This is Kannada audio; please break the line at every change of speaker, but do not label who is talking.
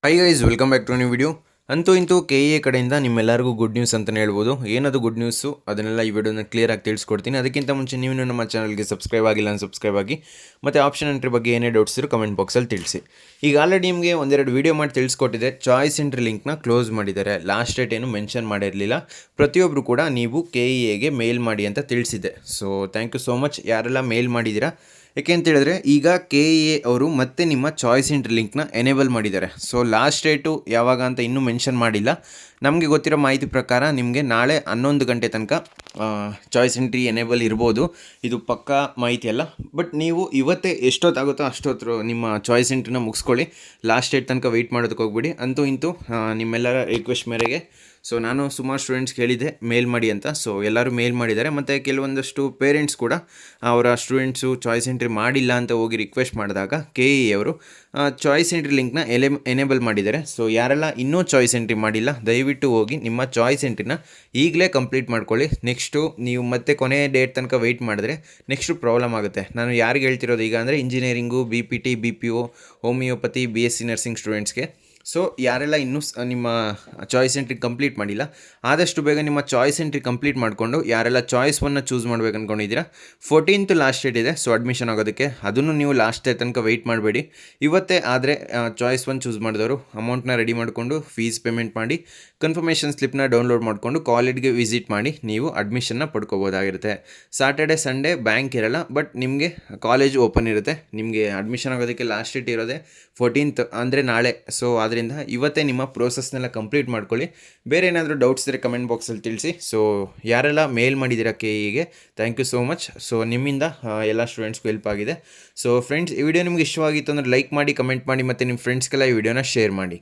Hi guys, welcome back to new video. ಅಂತೂ ಇಂತೂ KEA ಕಡೆಯಿಂದ ನಿಮ್ಮೆಲ್ಲರಿಗೂ ಗುಡ್ ನ್ಯೂಸ್ ಅಂತಲೇ ಹೇಳ್ಬೋದು. ಏನದು ಗುಡ್ ನ್ಯೂಸು ಅದನ್ನೆಲ್ಲ ಈ ವಿಡಿಯೋನ ಕ್ಲಿಯರಾಗಿ ತಿಳಿಸ್ಕೊಡ್ತೀನಿ. ಅದಕ್ಕಿಂತ ಮುಂಚೆ ನೀವು ನಮ್ಮ ಚಾನಲ್ಗೆ ಸಬ್ಸ್ಕ್ರೈಬ್ ಆಗಿಲ್ಲ ಅಂತ ಸಬ್ಸ್ಕ್ರೈಬ್ ಆಗಿ, ಮತ್ತು ಆಪ್ಷನ್ ಎಂಟ್ರಿ ಬಗ್ಗೆ ಏನೇ ಡೌಟ್ಸ್ ಇರೋ ಕಮೆಂಟ್ ಬಾಕ್ಸಲ್ಲಿ ತಿಳಿಸಿ. ಈಗ ಆಲ್ರೆಡಿ ನಿಮಗೆ ಒಂದೆರಡು ವೀಡಿಯೋ ಮಾಡಿ ತಿಳಿಸ್ಕೊಟ್ಟಿದೆ. ಚಾಯ್ಸ್ ಎಂಟ್ರಿ ಲಿಂಕ್ನ ಕ್ಲೋಸ್ ಮಾಡಿದ್ದಾರೆ. ಲಾಸ್ಟ್ ಡೇಟ್ ಏನು ಮೆನ್ಷನ್ ಮಾಡಿರಲಿಲ್ಲ. ಪ್ರತಿಯೊಬ್ಬರು ಕೂಡ ನೀವು KEAಗೆ ಮೇಲ್ ಮಾಡಿ ಅಂತ ತಿಳಿಸಿದೆ. So thank you so much ಯಾರೆಲ್ಲ ಮೇಲ್ ಮಾಡಿದ್ದೀರಾ. ಯಾಕೆ ಅಂತ ಹೇಳಿದ್ರೆ ಈಗ KEA ಅವರು ಮತ್ತೆ ನಿಮ್ಮ ಚಾಯ್ಸ್ ಎಂಟ್ರಿ ಲಿಂಕ್ನ ಎನೇಬಲ್ ಮಾಡಿದ್ದಾರೆ. ಸೊ ಲಾಸ್ಟ್ ಡೇಟು ಯಾವಾಗ ಅಂತ ಇನ್ನೂ ಮೆನ್ಷನ್ ಮಾಡಿಲ್ಲ. ನಮಗೆ ಗೊತ್ತಿರೋ ಮಾಹಿತಿ ಪ್ರಕಾರ ನಿಮಗೆ ನಾಳೆ 11 ಗಂಟೆ ತನಕ ಚಾಯ್ಸ್ ಎಂಟ್ರಿ ಎನೇಬಲ್ ಇರ್ಬೋದು. ಇದು ಪಕ್ಕಾ ಮಾಹಿತಿ ಅಲ್ಲ, ಬಟ್ ನೀವು ಇವತ್ತೇ ಎಷ್ಟೊತ್ತಾಗುತ್ತೋ ಅಷ್ಟೊತ್ತು ನಿಮ್ಮ ಚಾಯ್ಸ್ ಎಂಟ್ರಿನ ಮುಗಿಸ್ಕೊಳ್ಳಿ. ಲಾಸ್ಟ್ ಡೇಟ್ ತನಕ ವೆಯ್ಟ್ ಮಾಡೋದಕ್ಕೆ ಹೋಗ್ಬಿಡಿ. ಅಂತೂ ಇಂತೂ ನಿಮ್ಮೆಲ್ಲರ ರಿಕ್ವೆಸ್ಟ್ ಮೇರೆಗೆ ಸೊ ನಾನು ಸುಮಾರು ಸ್ಟೂಡೆಂಟ್ಸ್ಗೆ ಹೇಳಿದ್ದೆ ಮೇಲ್ ಮಾಡಿ ಅಂತ. ಸೊ ಎಲ್ಲರೂ ಮೇಲ್ ಮಾಡಿದ್ದಾರೆ. ಮತ್ತು ಕೆಲವೊಂದಷ್ಟು ಪೇರೆಂಟ್ಸ್ ಕೂಡ ಅವರ ಸ್ಟೂಡೆಂಟ್ಸು ಚಾಯ್ಸ್ ಎಂಟ್ರಿ ಮಾಡಿಲ್ಲ ಅಂತ ಹೋಗಿ ರಿಕ್ವೆಸ್ಟ್ ಮಾಡಿದಾಗ KEA ಅವರು ಚಾಯ್ಸ್ ಎಂಟ್ರಿ ಲಿಂಕ್ನ ಎನೇಬಲ್ ಮಾಡಿದ್ದಾರೆ. ಸೊ ಯಾರೆಲ್ಲ ಇನ್ನೂ ಚಾಯ್ಸ್ ಎಂಟ್ರಿ ಮಾಡಿಲ್ಲ ದಯವಿಟ್ಟು ಹೋಗಿ ನಿಮ್ಮ ಚಾಯ್ಸ್ ಎಂಟ್ರಿನ ಈಗಲೇ ಕಂಪ್ಲೀಟ್ ಮಾಡ್ಕೊಳ್ಳಿ. ನೆಕ್ಸ್ಟು ನೀವು ಮತ್ತೆ ಕೊನೆಯ ಡೇಟ್ ತನಕ ವೆಯ್ಟ್ ಮಾಡಿದ್ರೆ ನೆಕ್ಸ್ಟು ಪ್ರಾಬ್ಲಮ್ ಆಗುತ್ತೆ. ನಾನು ಯಾರಿಗೆ ಹೇಳ್ತಿರೋದು ಈಗ ಅಂದರೆ engineering, BPT, BPO, homeopathy, BSc nursing ಸ್ಟೂಡೆಂಟ್ಸ್ಗೆ. ಸೊ ಯಾರೆಲ್ಲ ಇನ್ನೂ ನಿಮ್ಮ ಚಾಯ್ಸ್ ಎಂಟ್ರಿ ಕಂಪ್ಲೀಟ್ ಮಾಡಿಲ್ಲ ಆದಷ್ಟು ಬೇಗ ನಿಮ್ಮ ಚಾಯ್ಸ್ ಎಂಟ್ರಿ ಕಂಪ್ಲೀಟ್ ಮಾಡಿಕೊಂಡು ಯಾರೆಲ್ಲ ಚಾಯ್ಸ್ ಒನ್ನ ಚೂಸ್ ಮಾಡ್ಬೇಕು ಅಂದ್ಕೊಂಡಿದ್ದೀರಾ, 14th ಲಾಸ್ಟ್ ಡೇಟ್ ಇದೆ. ಸೊ ಅಡ್ಮಿಷನ್ ಆಗೋದಕ್ಕೆ ಅದನ್ನು ನೀವು ಲಾಸ್ಟ್ ಡೇ ತನಕ ವೆಯ್ಟ್ ಮಾಡಬೇಡಿ. ಇವತ್ತೇ ಆದರೆ ಚಾಯ್ಸ್ ಒನ್ ಚೂಸ್ ಮಾಡಿದವರು ಅಮೌಂಟ್ನ ರೆಡಿ ಮಾಡಿಕೊಂಡು ಫೀಸ್ ಪೇಮೆಂಟ್ ಮಾಡಿ ಕನ್ಫರ್ಮೇಷನ್ ಸ್ಲಿಪ್ನ ಡೌನ್ಲೋಡ್ ಮಾಡಿಕೊಂಡು ಕಾಲೇಜ್ಗೆ ವಿಸಿಟ್ ಮಾಡಿ ನೀವು ಅಡ್ಮಿಷನ್ನ ಪಡ್ಕೋಬೋದಾಗಿರುತ್ತೆ. ಸಾಟರ್ಡೆ ಸಂಡೇ ಬ್ಯಾಂಕ್ ಇರಲ್ಲ, ಬಟ್ ನಿಮಗೆ ಕಾಲೇಜ್ ಓಪನ್ ಇರುತ್ತೆ. ನಿಮಗೆ ಅಡ್ಮಿಷನ್ ಆಗೋದಕ್ಕೆ ಲಾಸ್ಟ್ ಡೇಟ್ ಇರೋದೆ 14th ಅಂದರೆ ನಾಳೆ. ಸೊ ಅದರಿಂದ ಇವತ್ತೇ ನಿಮ್ಮ ಪ್ರೋಸೆಸ್ನೆಲ್ಲ ಕಂಪ್ಲೀಟ್ ಮಾಡ್ಕೊಳ್ಳಿ. ಬೇರೆ ಏನಾದರೂ ಡೌಟ್ಸ್ ಇದ್ದರೆ ಕಮೆಂಟ್ ಬಾಕ್ಸಲ್ಲಿ ತಿಳಿಸಿ. ಸೊ ಯಾರೆಲ್ಲ ಮೇಲ್ ಮಾಡಿದ್ದೀರಾ KEAಗೆ thank you so much. So ನಿಮ್ಮಿಂದ ಎಲ್ಲ ಸ್ಟೂಡೆಂಟ್ಸ್ಗೂ ಹೆಲ್ಪ್ ಆಗಿದೆ. ಸೊ ಫ್ರೆಂಡ್ಸ್, ಈ ವಿಡಿಯೋ ನಿಮ್ಗೆ ಇಷ್ಟವಾಗಿತ್ತು ಅಂದರೆ ಲೈಕ್ ಮಾಡಿ, ಕಮೆಂಟ್ ಮಾಡಿ, ಮತ್ತು ನಿಮ್ಮ ಫ್ರೆಂಡ್ಸ್ಗೆಲ್ಲ ಈ ವಿಡಿಯೋನ ಶೇರ್ ಮಾಡಿ.